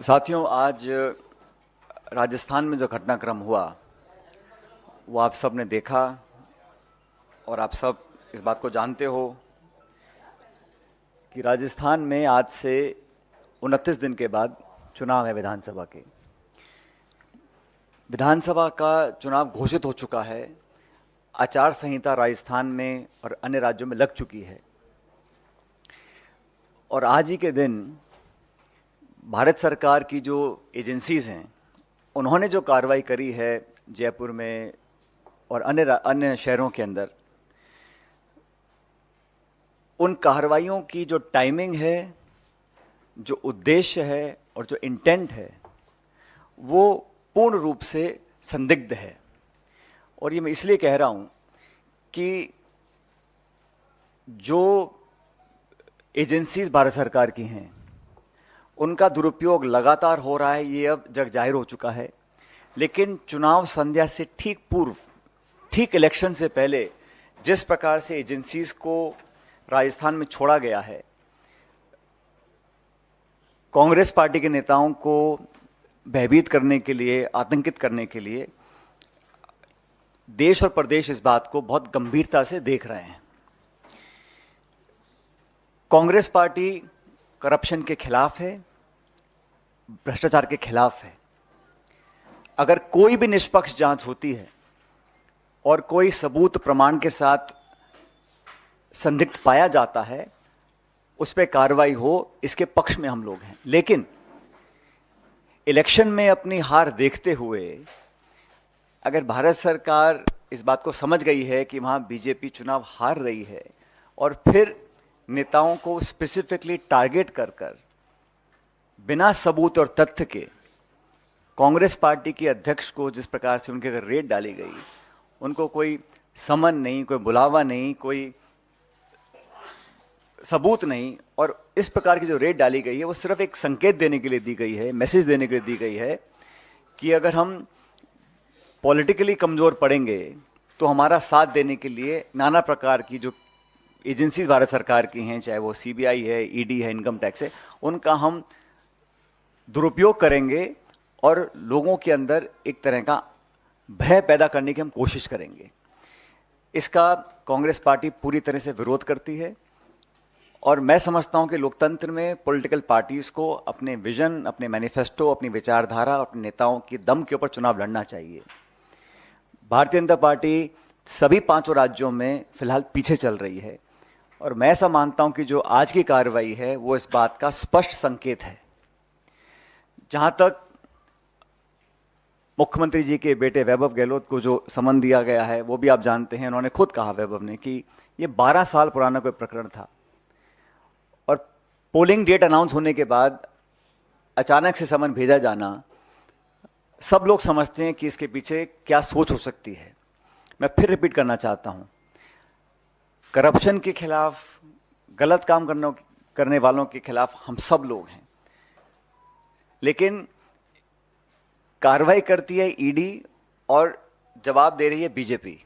साथियों, आज राजस्थान में जो घटनाक्रम हुआ वो आप सब ने देखा और आप सब इस बात को जानते हो कि राजस्थान में आज से 29 दिन के बाद चुनाव है विधानसभा के। विधानसभा का चुनाव घोषित हो चुका है। आचार संहिता राजस्थान में और अन्य राज्यों में लग चुकी है और आज ही के दिन भारत सरकार की जो एजेंसीज़ हैं उन्होंने जो कार्रवाई करी है जयपुर में और अन्य शहरों के अंदर, उन कार्रवाइयों की जो टाइमिंग है, जो उद्देश्य है और जो इंटेंट है वो पूर्ण रूप से संदिग्ध है। और ये मैं इसलिए कह रहा हूँ कि जो एजेंसीज भारत सरकार की हैं उनका दुरुपयोग लगातार हो रहा है, ये अब जग जाहिर हो चुका है। लेकिन चुनाव संध्या से ठीक पूर्व, ठीक इलेक्शन से पहले जिस प्रकार से एजेंसीज को राजस्थान में छोड़ा गया है, कांग्रेस पार्टी के नेताओं को भयभीत करने के लिए, आतंकित करने के लिए, देश और प्रदेश इस बात को बहुत गंभीरता से देख रहे हैं। कांग्रेस पार्टी करप्शन के खिलाफ है, भ्रष्टाचार के खिलाफ है। अगर कोई भी निष्पक्ष जांच होती है और कोई सबूत प्रमाण के साथ संदिग्ध पाया जाता है, उस पर कार्रवाई हो, इसके पक्ष में हम लोग हैं। लेकिन इलेक्शन में अपनी हार देखते हुए अगर भारत सरकार इस बात को समझ गई है कि वहाँ बीजेपी चुनाव हार रही है और फिर नेताओं को स्पेसिफिकली टारगेट कर कर बिना सबूत और तथ्य के कांग्रेस पार्टी के अध्यक्ष को जिस प्रकार से उनके अगर रेड डाली गई, उनको कोई समन नहीं, कोई बुलावा नहीं, कोई सबूत नहीं, और इस प्रकार की जो रेड डाली गई है वो सिर्फ एक संकेत देने के लिए दी गई है, मैसेज देने के लिए दी गई है कि अगर हम पॉलिटिकली कमज़ोर पड़ेंगे तो हमारा साथ देने के लिए नाना प्रकार की जो एजेंसीज भारत सरकार की हैं, चाहे वो सीबीआई है, ईडी है, इनकम टैक्स है, उनका हम दुरुपयोग करेंगे और लोगों के अंदर एक तरह का भय पैदा करने की हम कोशिश करेंगे। इसका कांग्रेस पार्टी पूरी तरह से विरोध करती है और मैं समझता हूं कि लोकतंत्र में पॉलिटिकल पार्टीज को अपने विजन, अपने मैनिफेस्टो, अपनी विचारधारा, अपने नेताओं की दम के ऊपर चुनाव लड़ना चाहिए। भारतीय जनता पार्टी सभी 5 राज्यों में फिलहाल पीछे चल रही है और मैं ऐसा मानता हूं कि जो आज की कार्रवाई है वो इस बात का स्पष्ट संकेत है। जहां तक मुख्यमंत्री जी के बेटे वैभव गहलोत को जो समन दिया गया है वो भी आप जानते हैं, उन्होंने खुद कहा, वैभव ने, कि ये 12 साल पुराना कोई प्रकरण था और पोलिंग डेट अनाउंस होने के बाद अचानक से समन भेजा जाना, सब लोग समझते हैं कि इसके पीछे क्या सोच हो सकती है। मैं फिर रिपीट करना चाहता हूं, करप्शन के खिलाफ, गलत काम करने वालों के खिलाफ हम सब लोग हैं, लेकिन कार्रवाई करती है ईडी और जवाब दे रही है बीजेपी।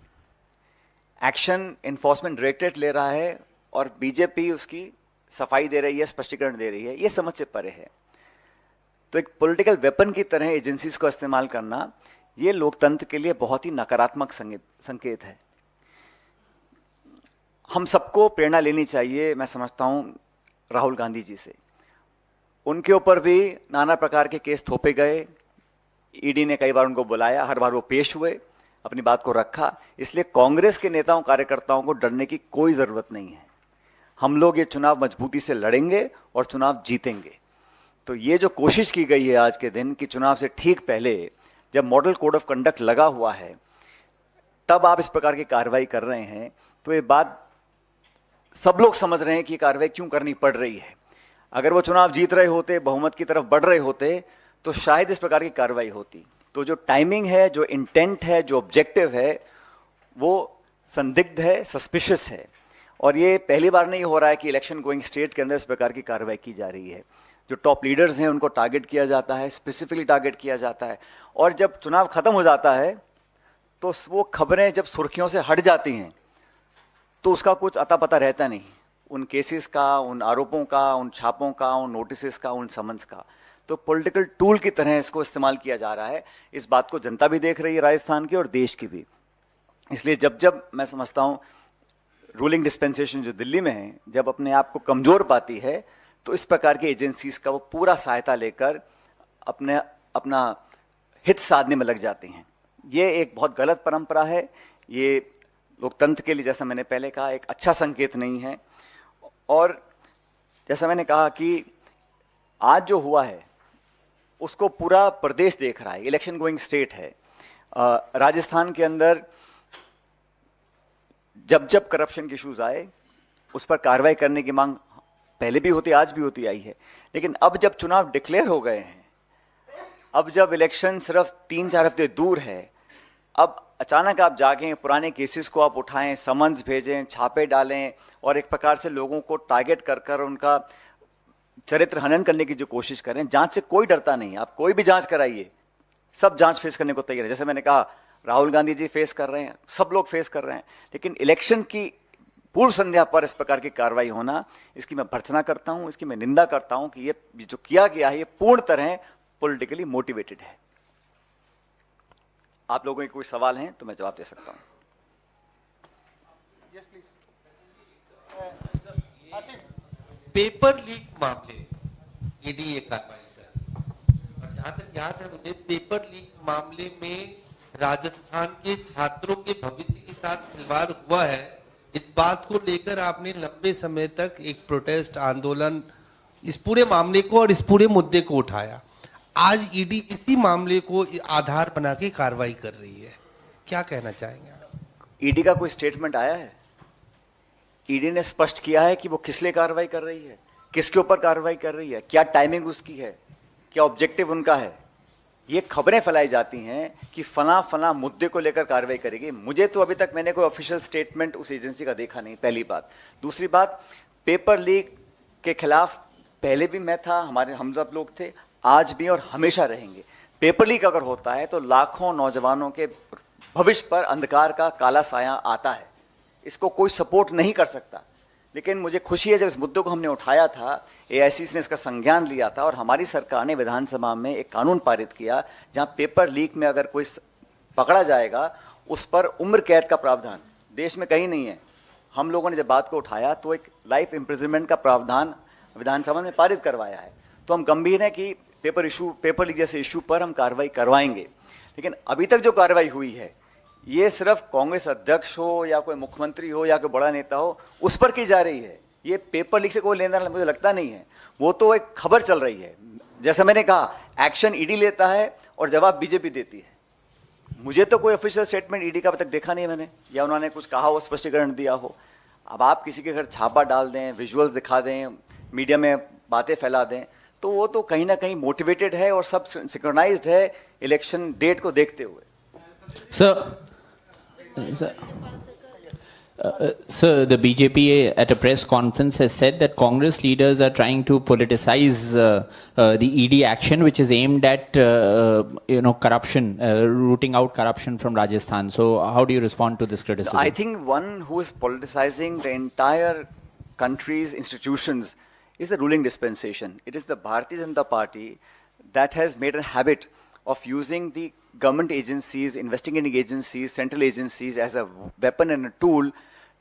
एक्शन एनफोर्समेंट डायरेक्टरेट ले रहा है और बीजेपी उसकी सफाई दे रही है, स्पष्टीकरण दे रही है। ये समझ से परे है। तो एक पॉलिटिकल वेपन की तरह एजेंसीज को इस्तेमाल करना, ये लोकतंत्र के लिए बहुत ही नकारात्मक संकेत है। हम सबको प्रेरणा लेनी चाहिए, मैं समझता हूं, राहुल गांधी जी से। उनके ऊपर भी नाना प्रकार के केस थोपे गए, ईडी ने कई बार उनको बुलाया, हर बार वो पेश हुए, अपनी बात को रखा। इसलिए कांग्रेस के नेताओं, कार्यकर्ताओं को डरने की कोई जरूरत नहीं है। हम लोग ये चुनाव मजबूती से लड़ेंगे और चुनाव जीतेंगे। तो ये जो कोशिश की गई है आज के दिन कि चुनाव से ठीक पहले, जब मॉडल कोड ऑफ कंडक्ट लगा हुआ है, तब आप इस प्रकार की कार्रवाई कर रहे हैं, तो ये बात सब लोग समझ रहे हैं कि कार्रवाई क्यों करनी पड़ रही है। अगर वो चुनाव जीत रहे होते, बहुमत की तरफ बढ़ रहे होते, तो शायद इस प्रकार की कार्रवाई होती। तो जो टाइमिंग है, जो इंटेंट है, जो ऑब्जेक्टिव है, वो संदिग्ध है, सस्पिशियस है। और ये पहली बार नहीं हो रहा है कि इलेक्शन गोइंग स्टेट के अंदर इस प्रकार की कार्रवाई की जा रही है। जो टॉप लीडर्स हैं उनको टारगेट किया जाता है, स्पेसिफिकली टारगेट किया जाता है। और जब चुनाव खत्म हो जाता है तो वो खबरें जब सुर्खियों से हट जाती हैं तो उसका कुछ अता पता रहता नहीं, उन केसेस का, उन आरोपों का, उन छापों का, उन नोटिस का, उन समन्स का। तो पॉलिटिकल टूल की तरह इसको इस्तेमाल किया जा रहा है। इस बात को जनता भी देख रही है, राजस्थान की और देश की भी। इसलिए जब जब मैं समझता हूँ रूलिंग डिस्पेंसेशन जो दिल्ली में है, जब अपने आप को कमजोर पाती है, तो इस प्रकार की एजेंसीज का वो पूरा सहायता लेकर अपना हित साधने में लग जाती हैं। ये एक बहुत गलत परंपरा है। ये लोकतंत्र के लिए, जैसा मैंने पहले कहा, एक अच्छा संकेत नहीं है। और जैसा मैंने कहा कि आज जो हुआ है उसको पूरा प्रदेश देख रहा है, इलेक्शन गोइंग स्टेट है। राजस्थान के अंदर जब जब करप्शन के इश्यूज आए उस पर कार्रवाई करने की मांग पहले भी होती, आज भी होती आई है। लेकिन अब जब चुनाव डिक्लेयर हो गए हैं, अब जब इलेक्शन सिर्फ 3-4 हफ्ते दूर है, अब अचानक आप जागें, पुराने केसेस को आप उठाएं, समन्स भेजें, छापे डालें और एक प्रकार से लोगों को टारगेट कर कर उनका चरित्र हनन करने की जो कोशिश करें। जांच से कोई डरता नहीं, आप कोई भी जांच कराइए, सब जांच फेस करने को तैयार है। जैसे मैंने कहा, राहुल गांधी जी फेस कर रहे हैं, सब लोग फेस कर रहे हैं। लेकिन इलेक्शन की पूर्व संध्या पर इस प्रकार की कार्रवाई होना, इसकी मैं भर्त्सना करता हूं, इसकी मैं निंदा करता हूं कि ये जो किया गया है ये पूर्ण तरह पॉलिटिकली मोटिवेटेड है। आप लोगों के कोई सवाल हैं तो मैं जवाब दे सकता हूं। पेपर लीक मामले ईडी ये कार्रवाई कर, और जहां तक याद है मुझे, पेपर लीक मामले में राजस्थान के छात्रों के भविष्य के साथ खिलवाड़ हुआ है। इस बात को लेकर आपने लंबे समय तक एक प्रोटेस्ट आंदोलन, इस पूरे मामले को और इस पूरे मुद्दे को उठाया। आज ईडी इसी मामले को आधार बना के कार्रवाई कर रही है, क्या कहना चाहेंगे आप? ईडी का कोई स्टेटमेंट आया है? ईडी ने स्पष्ट किया है कि वो किस लिए कार्रवाई कर रही है, किसके ऊपर कार्रवाई कर रही है, क्या टाइमिंग उसकी है, क्या ऑब्जेक्टिव उनका है। ये खबरें फैलाई जाती हैं कि फला मुद्दे को लेकर कार्रवाई करेगी। मुझे तो अभी तक मैंने कोई ऑफिशियल स्टेटमेंट उस एजेंसी का देखा नहीं, पहली बात। दूसरी बात, पेपर लीक के खिलाफ पहले भी मैं था, हम सब लोग थे, आज भी और हमेशा रहेंगे। पेपर लीक अगर होता है तो लाखों नौजवानों के भविष्य पर अंधकार का काला साया आता है, इसको कोई सपोर्ट नहीं कर सकता। लेकिन मुझे खुशी है, जब इस मुद्दे को हमने उठाया था, एआईसीसी ने इसका संज्ञान लिया था और हमारी सरकार ने विधानसभा में एक कानून पारित किया जहां पेपर लीक में अगर कोई पकड़ा जाएगा उस पर उम्र कैद का प्रावधान देश में कहीं नहीं है। हम लोगों ने जब बात को उठाया तो एक लाइफ इम्प्रिजनमेंट का प्रावधान विधानसभा में पारित करवाया है। तो हम गंभीर हैं कि पेपर लीक जैसे इशू पर हम कार्रवाई करवाएंगे। लेकिन अभी तक जो कार्रवाई हुई है ये सिर्फ कांग्रेस अध्यक्ष हो या कोई मुख्यमंत्री हो या कोई बड़ा नेता हो उस पर की जा रही है। ये पेपर लीक से कोई लेना देना मुझे लगता नहीं है। वो तो एक खबर चल रही है। जैसा मैंने कहा, एक्शन ईडी लेता है और जवाब बीजेपी देती है। मुझे तो कोई ऑफिशियल स्टेटमेंट ईडी का अब तक देखा नहीं है मैंने, या उन्होंने कुछ कहा हो, स्पष्टीकरण दिया हो। अब आप किसी के घर छापा डाल दें, विजुअल्स दिखा दें, मीडिया में बातें फैला दें, तो वो तो कहीं ना कहीं मोटिवेटेड है और सब सिंक्रोनाइज्ड है इलेक्शन डेट को देखते हुए। Sir, the BJP at a press conference has said that Congress leaders are trying to politicize the ED action, which is aimed at corruption, rooting out corruption from Rajasthan. So, how do you respond to this criticism? I think one who is politicizing the entire country's institutions is the ruling dispensation. It is the Bharatiya Janata Party that has made a habit of using the government agencies, investigating agencies, central agencies as a weapon and a tool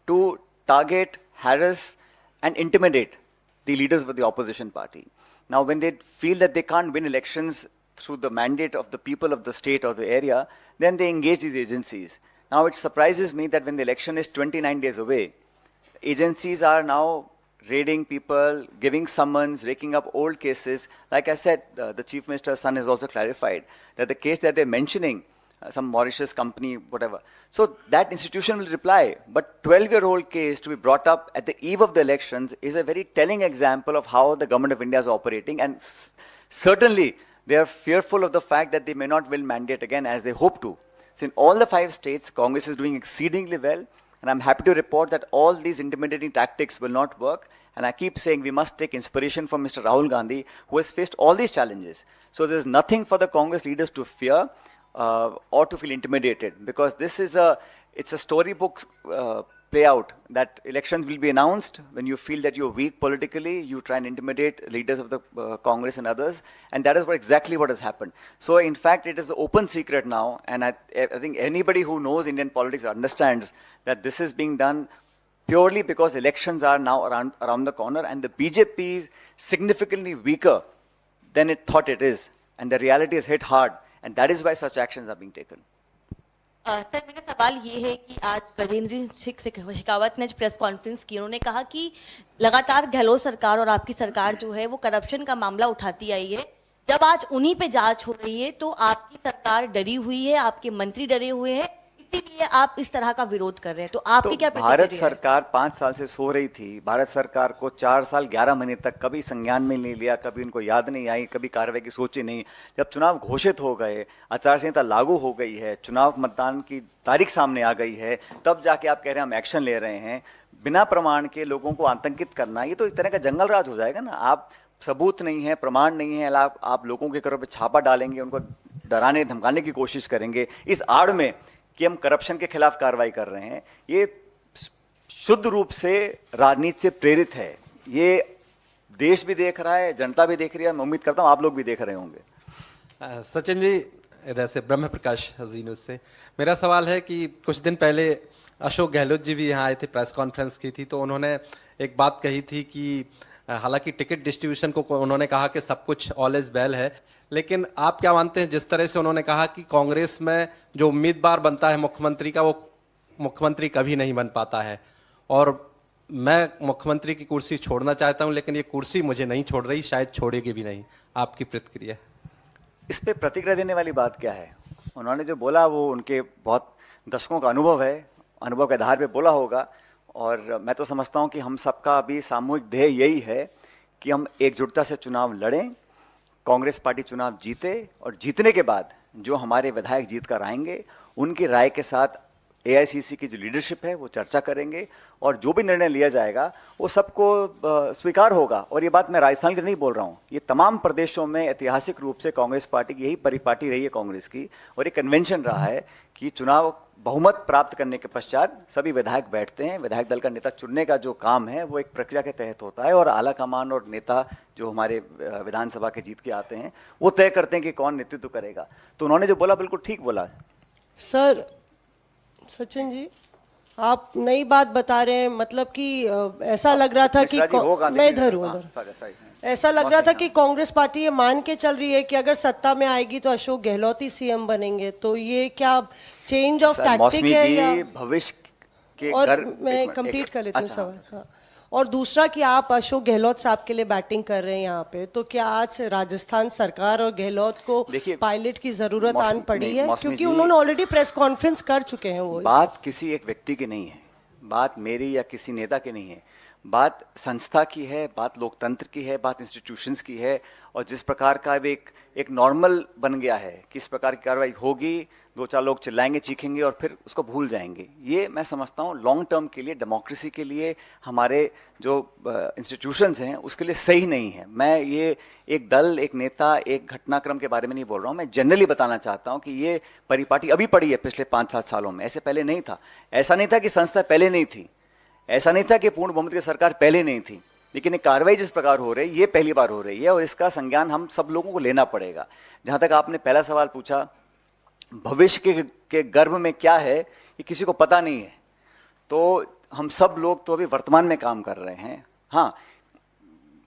to target, harass and intimidate the leaders of the opposition party. Now when they feel that they can't win elections through the mandate of the people of the state or the area, then they engage these agencies. Now it surprises me that when the election is 29 days away, agencies are now raiding people, giving summons, raking up old cases. Like I said, the Chief Minister's son has also clarified that the case that they're mentioning, some Mauritius company, whatever. So that institution will reply. But 12-year-old case to be brought up at the eve of the elections is a very telling example of how the government of India is operating. And certainly they are fearful of the fact that they may not win mandate again as they hope to. So in all the 5 states, Congress is doing exceedingly well. And I'm happy to report that all these intimidating tactics will not work. And I keep saying we must take inspiration from Mr. Rahul Gandhi, who has faced all these challenges. So there's nothing for the Congress leaders to fear or to feel intimidated, because this is it's a storybook play out, that elections will be announced when you feel that you're weak politically, you try and intimidate leaders of the Congress and others, and that is exactly what has happened. So in fact, it is an open secret now, and I think anybody who knows Indian politics understands that this is being done purely because elections are now around the corner, and the BJP is significantly weaker than it thought it is, and the reality is hit hard, and that is why such actions are being taken. Sir मेरा सवाल ये है कि आज गजेंद्र सिंह शेखावत ने press conference की, उन्होंने कहा कि लगातार गहलोत सरकार और आपकी सरकार जो है वो करप्शन का मामला उठाती आई है। जब आज उन्हीं पे जांच हो रही है तो आपकी सरकार डरी हुई है, आपके मंत्री डरे हुए हैं, इसीलिए आप इस तरह का विरोध कर रहे हैं। तो आपकी क्या प्रतिक्रिया भारत है? सरकार 5 साल से सो रही थी। भारत सरकार को 4 साल 11 महीने तक कभी संज्ञान में नहीं लिया, कभी उनको याद नहीं आई, कभी कार्रवाई की सोची नहीं। जब चुनाव घोषित हो गए, आचार संहिता लागू हो गई है, चुनाव मतदान की तारीख सामने आ गई है, तब जाके आप कह रहे हैं हम एक्शन ले रहे हैं। बिना प्रमाण के लोगों को आतंकित करना, ये तो एक तरह का जंगल राज हो जाएगा ना। आप सबूत नहीं है, प्रमाण नहीं है, आप लोगों के घरों पर छापा डालेंगे, उनको डराने धमकाने की कोशिश करेंगे इस आड़ में कि हम करप्शन के खिलाफ कार्रवाई कर रहे हैं। ये शुद्ध रूप से राजनीति से प्रेरित है। ये देश भी देख रहा है, जनता भी देख रही है, मैं उम्मीद करता हूं आप लोग भी देख रहे होंगे। सचिन जी, इधर से ब्रह्म प्रकाश जी न्यूज़ से मेरा सवाल है कि कुछ दिन पहले अशोक गहलोत जी भी यहाँ आए थे, प्रेस कॉन्फ्रेंस की थी, तो उन्होंने एक बात कही थी कि हालांकि टिकट डिस्ट्रीब्यूशन को उन्होंने कहा कि सब कुछ ऑल इज वेल है, लेकिन आप क्या मानते हैं जिस तरह से उन्होंने कहा कि कांग्रेस में जो उम्मीदवार बनता है मुख्यमंत्री का, वो मुख्यमंत्री कभी नहीं बन पाता है, और मैं मुख्यमंत्री की कुर्सी छोड़ना चाहता हूं लेकिन ये कुर्सी मुझे नहीं छोड़ रही, शायद छोड़ेगी भी नहीं। आपकी प्रतिक्रिया? इस पे प्रतिक्रिया देने वाली बात क्या है? उन्होंने जो बोला वो उनके बहुत दशकों का अनुभव है, अनुभव के आधार पे बोला होगा। और मैं तो समझता हूं कि हम सबका अभी सामूहिक ध्येय यही है कि हम एकजुटता से चुनाव लड़ें, कांग्रेस पार्टी चुनाव जीते, और जीतने के बाद जो हमारे विधायक जीत कर आएंगे उनकी राय के साथ एआईसीसी की जो लीडरशिप है वो चर्चा करेंगे, और जो भी निर्णय लिया जाएगा वो सबको स्वीकार होगा। और ये बात मैं राजस्थान के नहीं बोल रहा हूँ, ये तमाम प्रदेशों में ऐतिहासिक रूप से कांग्रेस पार्टी की यही परिपाटी रही है कांग्रेस की, और ये कन्वेंशन रहा है कि चुनाव बहुमत प्राप्त करने के पश्चात सभी विधायक बैठते हैं। विधायक दल का नेता चुनने का जो काम है वो एक प्रक्रिया के तहत होता है, और आला कमान और नेता जो हमारे विधानसभा के जीत के आते हैं वो तय करते हैं कि कौन नेतृत्व करेगा। तो उन्होंने जो बोला बिल्कुल ठीक बोला। सर सचिन जी, आप नई बात बता रहे हैं, मतलब कि ऐसा लग रहा था कि मैं इधर हूँ, ऐसा लग रहा था कि कांग्रेस पार्टी ये मान के चल रही है कि अगर सत्ता में आएगी तो अशोक गहलोत ही सीएम बनेंगे। तो ये क्या चेंज ऑफ टैक्टिक है या भविष्य के? और मैं कंप्लीट कर लेती हूँ सवाल। हाँ, और दूसरा कि आप अशोक गहलोत साहब के लिए बैटिंग कर रहे हैं यहाँ पे, तो क्या आज राजस्थान सरकार और गहलोत को पायलट की जरूरत आन पड़ी है? क्योंकि उन्होंने ऑलरेडी प्रेस कॉन्फ्रेंस कर चुके हैं। वो बात किसी एक व्यक्ति की नहीं है, बात मेरी या किसी नेता की नहीं है, बात संस्था की है, बात लोकतंत्र की है, बात इंस्टीट्यूशंस की है। और जिस प्रकार का अब एक नॉर्मल बन गया है, किस प्रकार की कार्रवाई होगी, 2-4 लोग चिल्लाएंगे, चीखेंगे और फिर उसको भूल जाएंगे, ये मैं समझता हूँ लॉन्ग टर्म के लिए, डेमोक्रेसी के लिए, हमारे जो इंस्टीट्यूशंस हैं उसके लिए सही नहीं है। मैं ये एक दल, एक नेता, एक घटनाक्रम के बारे में नहीं बोल रहा हूँ, मैं जनरली बताना चाहता हूँ कि ये परिपाटी अभी पड़ी है पिछले 5-7 सालों में, ऐसे पहले नहीं था। ऐसा नहीं था कि संस्था पहले नहीं थी, ऐसा नहीं था कि पूर्ण बहुमत की सरकार पहले नहीं थी, लेकिन ये कार्रवाई जिस प्रकार हो रही है ये पहली बार हो रही है, और इसका संज्ञान हम सब लोगों को लेना पड़ेगा। जहाँ तक आपने पहला सवाल पूछा, भविष्य के गर्भ में क्या है ये किसी को पता नहीं है, तो हम सब लोग तो अभी वर्तमान में काम कर रहे हैं। हाँ,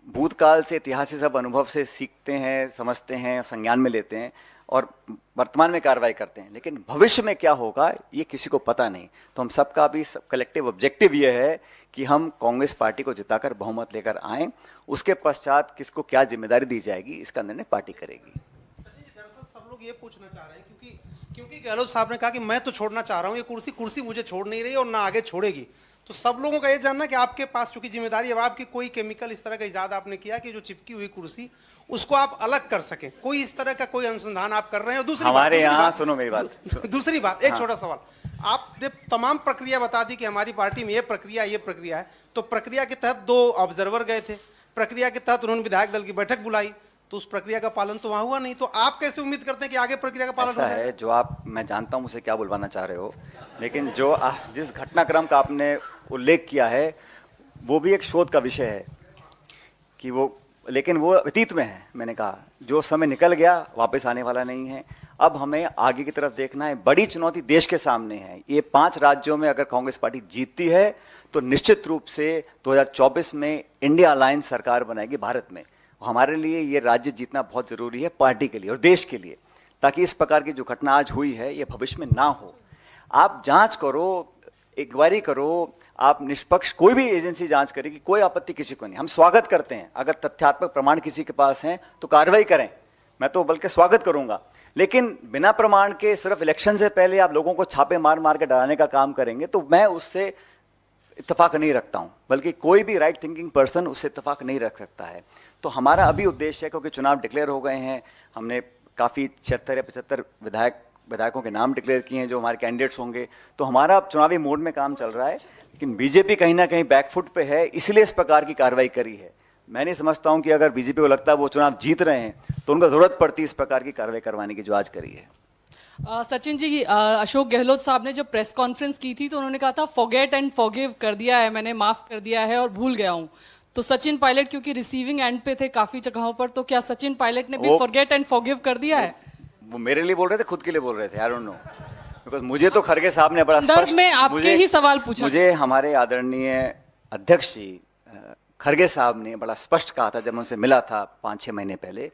भूतकाल से, इतिहास से, सब अनुभव से सीखते हैं, समझते हैं, संज्ञान में लेते हैं और वर्तमान में कार्रवाई करते हैं, लेकिन भविष्य में क्या होगा ये किसी को पता नहीं। तो हम सबका भी कलेक्टिव ऑब्जेक्टिव ये है कि हम कांग्रेस पार्टी को जिताकर बहुमत लेकर आएं, उसके पश्चात किसको क्या जिम्मेदारी दी जाएगी इसका निर्णय पार्टी करेगी। सब लोग ये पूछना चाह रहे हैं क्योंकि गहलोत साहब ने कहा कि मैं तो छोड़ना चाह रहा हूं, ये कुर्सी मुझे छोड़ नहीं रही और ना आगे छोड़ेगी। तो सब लोगों का ये जानना कि आपके पास चूंकि जिम्मेदारी, अब आपकी कोई केमिकल इस तरह का इजाद आपने किया कि जो चिपकी हुई कुर्सी उसको आप अलग कर सकें, कोई इस तरह का कोई अनुसंधान आप कर रहे हैं? दूसरी हमारे यहाँ सुनो मेरी बात, दूसरी बात, एक छोटा सवाल, आपने तमाम प्रक्रिया बता दी कि हमारी पार्टी में ये प्रक्रिया है, तो प्रक्रिया के तहत 2 ऑब्जर्वर गए थे, प्रक्रिया के तहत उन्होंने विधायक दल की बैठक बुलाई, तो उस प्रक्रिया का पालन तो वहां हुआ नहीं। तो आप कैसे उम्मीद करते हैं कि आगे प्रक्रिया का पालन ऐसा है जो आप, मैं जानता हूं मुझसे क्या बुलवाना चाह रहे हो, लेकिन जो जिस घटनाक्रम का आपने उल्लेख किया है वो भी एक शोध का विषय है कि वो, लेकिन वो अतीत में है। मैंने कहा जो समय निकल गया वापस आने वाला नहीं है। अब हमें आगे की तरफ देखना है। बड़ी चुनौती देश के सामने है। ये 5 राज्यों में अगर कांग्रेस पार्टी जीतती है तो निश्चित रूप से 2024 में इंडिया अलायंस सरकार बनाएगी भारत में। हमारे लिए ये राज्य जीतना बहुत जरूरी है, पार्टी के लिए और देश के लिए, ताकि इस प्रकार की जो घटना आज हुई है ये भविष्य में ना हो। आप जांच करो, इंक्वायरी करो, आप निष्पक्ष कोई भी एजेंसी जांच करेगी, कोई आपत्ति किसी को नहीं। हम स्वागत करते हैं, अगर तथ्यात्मक प्रमाण किसी के पास हैं तो कार्रवाई करें, मैं तो बल्कि स्वागत करूंगा। लेकिन बिना प्रमाण के सिर्फ इलेक्शन से पहले आप लोगों को छापे मार मार के डराने का काम करेंगे तो मैं उससे इत्तेफाक नहीं रखता हूं, बल्कि कोई भी राइट थिंकिंग पर्सन उससे इत्तेफाक नहीं रख सकता है। तो हमारा अभी उद्देश्य है, क्योंकि चुनाव डिक्लेयर हो गए हैं, हमने काफ़ी 76 या 75 विधायकों के नाम डिक्लेयर किए हैं जो हमारे कैंडिडेट्स होंगे, तो हमारा अब चुनावी मोड में काम चल रहा है। लेकिन बीजेपी कहीं ना कहीं बैकफुट पे है, इसलिए इस प्रकार की कार्रवाई करी है। मैं नहीं समझता हूं कि अगर बीजेपी को लगता है वो चुनाव जीत रहे हैं तो उनको जरूरत पड़ती इस प्रकार की कार्रवाई करवाने की जो आज करी है। सचिन जी, अशोक गहलोत साहब ने जब प्रेस कॉन्फ्रेंस की थी तो उन्होंने कहा था फॉरगेट एंड फॉरगिव कर दिया है, मैंने माफ कर दिया है और भूल गया हूं। तो सचिन पायलट क्योंकि रिसीविंग एंड पे थे काफी जगहों पर, तो क्या सचिन पायलट ने भी फॉरगेट एंड फॉरगिव कर दिया है? वो मेरे लिए बोल रहे थे, खुद के लिए बोल रहे थे, आई डोंट नो, बिकॉज मुझे तो खड़गे साहब ने बड़ा स्पष्ट, में आपके ही सवाल पूछा, मुझे हमारे आदरणीय अध्यक्ष जी खड़गे साहब ने बड़ा स्पष्ट कहा था जब उनसे मिला था 5-6 महीने पहले।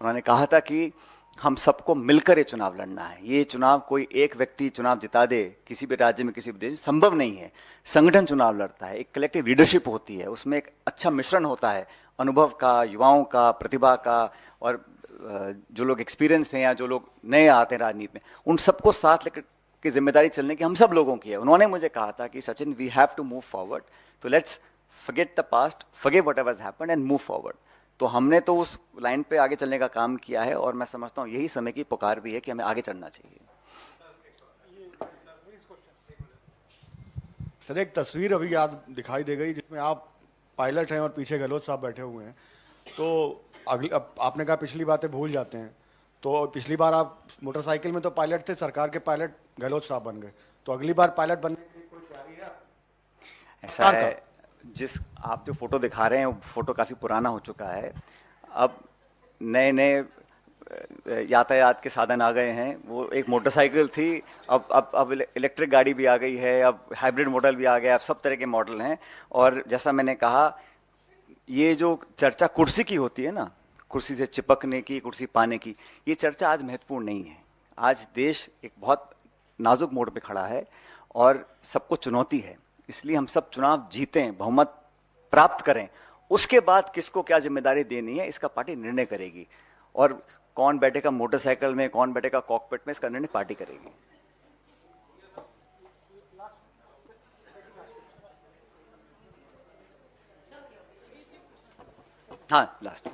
उन्होंने कहा था कि हम सबको मिलकर ये चुनाव लड़ना है। ये चुनाव कोई एक व्यक्ति चुनाव जिता दे किसी भी राज्य में, किसी भी देश में, संभव नहीं है। संगठन चुनाव लड़ता है, एक कलेक्टिव लीडरशिप होती है, उसमें एक अच्छा मिश्रण होता है अनुभव का, युवाओं का, प्रतिभा का, और जो लोग एक्सपीरियंस हैं या जो लोग नए आते हैं राजनीति में, उन सबको साथ लेकर की जिम्मेदारी चलने की हम सब लोगों की है। उन्होंने मुझे कहा था कि Sachin, we have to move forward, तो let's forget the past, forget whatever has happened and move forward. तो हमने तो उस लाइन पे आगे चलने का काम किया है और मैं समझता हूँ यही समय की पुकार भी है कि हमें आगे चलना चाहिए। सर, एक तस्वीर अभी याद दिखाई दे गई जिसमें आप पायलट हैं और पीछे गहलोत साहब बैठे हुए हैं। तो आपने कहा पिछली बातें भूल जाते हैं, तो पिछली बार आप मोटरसाइकिल में तो पायलट थे, सरकार के पायलट गहलोत साहब बन गए, तो अगली बार पायलट बनने की कोई तैयारी है? ऐसा है, जिस आप जो फोटो दिखा रहे हैं वो फोटो काफ़ी पुराना हो चुका है। अब नए नए यातायात के साधन आ गए हैं। वो एक मोटरसाइकिल थी, अब इलेक्ट्रिक गाड़ी भी आ गई है, अब हाइब्रिड मॉडल भी आ गया, अब सब तरह के मॉडल हैं। और जैसा मैंने कहा, ये जो चर्चा कुर्सी की होती है ना, कुर्सी से चिपकने की, कुर्सी पाने की, ये चर्चा आज महत्वपूर्ण नहीं है। आज देश एक बहुत नाजुक मोड़ पे खड़ा है और सबको चुनौती है, इसलिए हम सब चुनाव जीतें, बहुमत प्राप्त करें, उसके बाद किसको क्या जिम्मेदारी देनी है इसका पार्टी निर्णय करेगी। और कौन बैठेगा मोटरसाइकिल में, कौन बैठेगा कॉकपिट में, इसका निर्णय पार्टी करेगी। हाँ, लास्ट में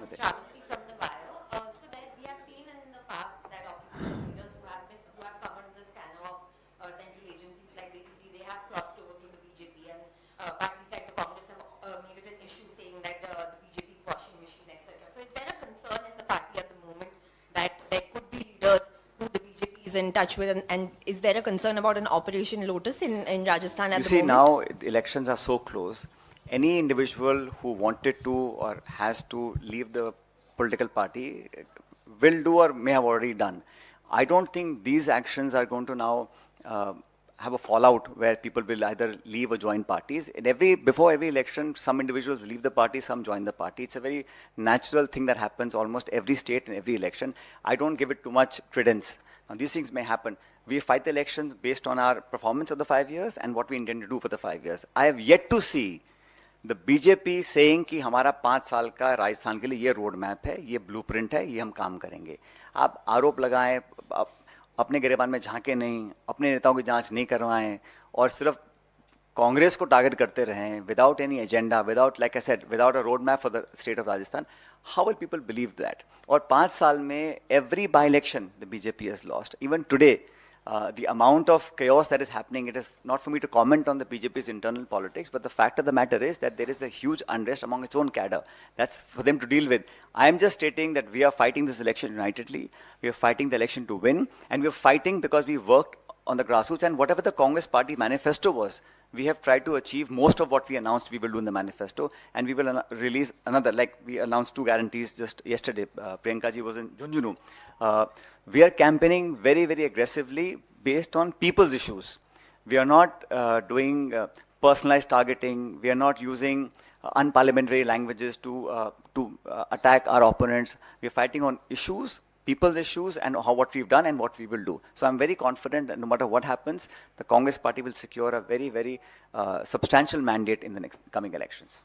in touch with, and is there a concern about an Operation Lotus in Rajasthan at the moment? You see, now the elections are so close. Any individual who wanted to or has to leave the political party will do or may have already done. I don't think these actions are going to now have a fallout where people will either leave or join parties. Before every election, some individuals leave the party, some join the party. It's a very natural thing that happens almost every state and every election. I don't give it too much credence. Now, these things may happen. We fight the elections based on our performance of the 5 years and what we intend to do for the 5 years. I have yet to see the BJP saying कि हमारा 5 साल का राजस्थान के लिए ये road map है, ये blueprint है, ये हम काम करेंगे। आप आरोप लगाएं, अपने गिरेबान में झांके नहीं, अपने नेताओं की जांच नहीं करवाएं और सिर्फ कांग्रेस को टारगेट करते रहें without any agenda, without, like I said, without a road map for the state of Rajasthan, how will people believe that? और 5 साल में every bi election the BJP has lost. Even today the amount of chaos that is happening, it is not for me to comment on the BJP's internal politics, but the fact of the matter is that there is a huge unrest among its own cadre. That's for them to deal with. I am just stating that we are fighting this election unitedly. We are fighting the election to win, and we are fighting because we worked on the grassroots, and whatever the Congress party manifesto was, we have tried to achieve most of what we announced we will do in the manifesto, and we will release another, like we announced 2 guarantees just yesterday. Priyanka ji was in Jhunjhunu. We are campaigning very, very aggressively based on people's issues. We are not doing personalized targeting. We are not using unparliamentary languages to attack our opponents. We are fighting on issues, people's issues, and what we've done and what we will do. So I'm very confident that no matter what happens, the Congress party will secure a very, very substantial mandate in the next coming elections.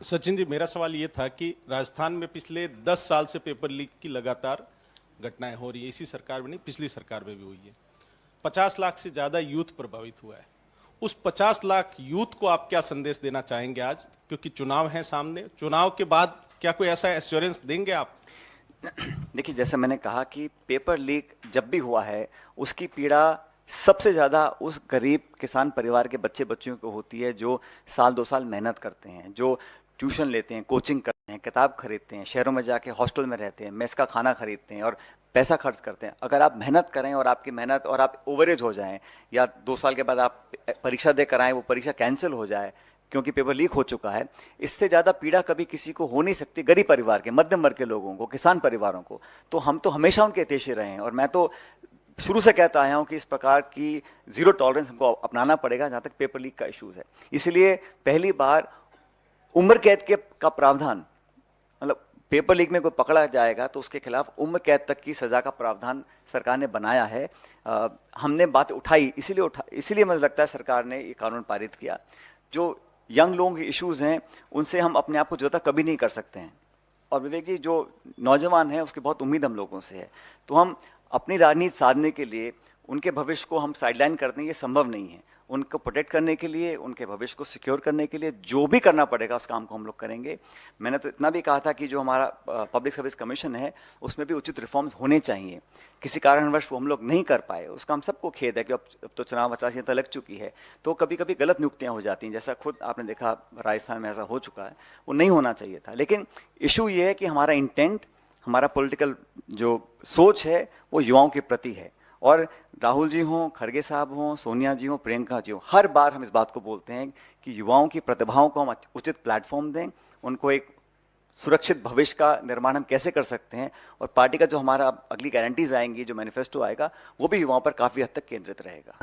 Sachin ji, मेरा सवाल ये था कि राजस्थान में पिछले 10 साल से paper leak की लगातार घटनाएं हो रही है। इसी सरकार में नहीं, पिछली सरकार में भी हुई है। 50 लाख से ज्यादा यूथ प्रभावित हुआ है। उस 50 लाख यूथ को आप क्या संदेश देना चाहेंगे आज, क्योंकि चुनाव है सामने? चुनाव के बाद क्या कोई ऐसा एश्योरेंस देंगे आप? देखिए, जैसे मैंने कहा कि पेपर लीक जब भी हुआ है, उसकी पीड़ा सबसे ज़्यादा उस गरीब किसान परिवार के बच्चे बच्चियों को होती है जो साल 2 साल मेहनत करते हैं, जो ट्यूशन लेते हैं, कोचिंग करते हैं, किताब खरीदते हैं, शहरों में जाके हॉस्टल में रहते हैं, मेस का खाना खरीदते हैं और पैसा खर्च करते हैं। अगर आप मेहनत करें और आपकी मेहनत और आप ओवरेज हो जाएं, या 2 साल के बाद आप परीक्षा दे कर आएँ, वो परीक्षा कैंसिल हो जाए क्योंकि पेपर लीक हो चुका है, इससे ज़्यादा पीड़ा कभी किसी को हो नहीं सकती। गरीब परिवार के, मध्यम वर्ग के लोगों को, किसान परिवारों को, तो हम तो हमेशा उनके हितैषी रहे हैं। और मैं तो शुरू से कहता आया हूं कि इस प्रकार की जीरो टॉलरेंस हमको अपनाना पड़ेगा जहां तक पेपर लीक का इश्यूज है। इसलिए पहली बार उम्र कैद का प्रावधान, मतलब पेपर लीक में कोई पकड़ा जाएगा तो उसके खिलाफ उम्र कैद तक की सजा का प्रावधान सरकार ने बनाया है। हमने बात उठाई, इसीलिए मुझे लगता है सरकार ने ये कानून पारित किया। जो यंग लोगों के इश्यूज हैं उनसे हम अपने आप को जुदा कभी नहीं कर सकते हैं। और विवेक जी, जो नौजवान है उसकी बहुत उम्मीद हम लोगों से है, तो हम अपनी राजनीति साधने के लिए उनके भविष्य को हम साइडलाइन कर दें, ये संभव नहीं है। उनको प्रोटेक्ट करने के लिए, उनके भविष्य को सिक्योर करने के लिए जो भी करना पड़ेगा उस काम को हम लोग करेंगे। मैंने तो इतना भी कहा था कि जो हमारा पब्लिक सर्विस कमीशन है उसमें भी उचित रिफॉर्म्स होने चाहिए। किसी कारणवश वो हम लोग नहीं कर पाए, उसका हम सबको खेद है कि अब तो चुनाव आचार संहिता लग चुकी है, तो कभी कभी गलत नियुक्तियां हो जाती हैं, जैसा खुद आपने देखा राजस्थान में ऐसा हो चुका है। वो नहीं होना चाहिए था। लेकिन इशू ये है कि हमारा इंटेंट, हमारा पॉलिटिकल जो सोच है वो युवाओं के प्रति है। और राहुल जी हों, खड़गे साहब हों, सोनिया जी हों, प्रियंका जी हों, हर बार हम इस बात को बोलते हैं कि युवाओं की प्रतिभाओं को हम उचित प्लेटफॉर्म दें, उनको एक सुरक्षित भविष्य का निर्माण हम कैसे कर सकते हैं। और पार्टी का जो हमारा अगली गारंटीज आएंगी, जो मैनिफेस्टो आएगा, वो भी युवाओं पर काफ़ी हद तक केंद्रित रहेगा।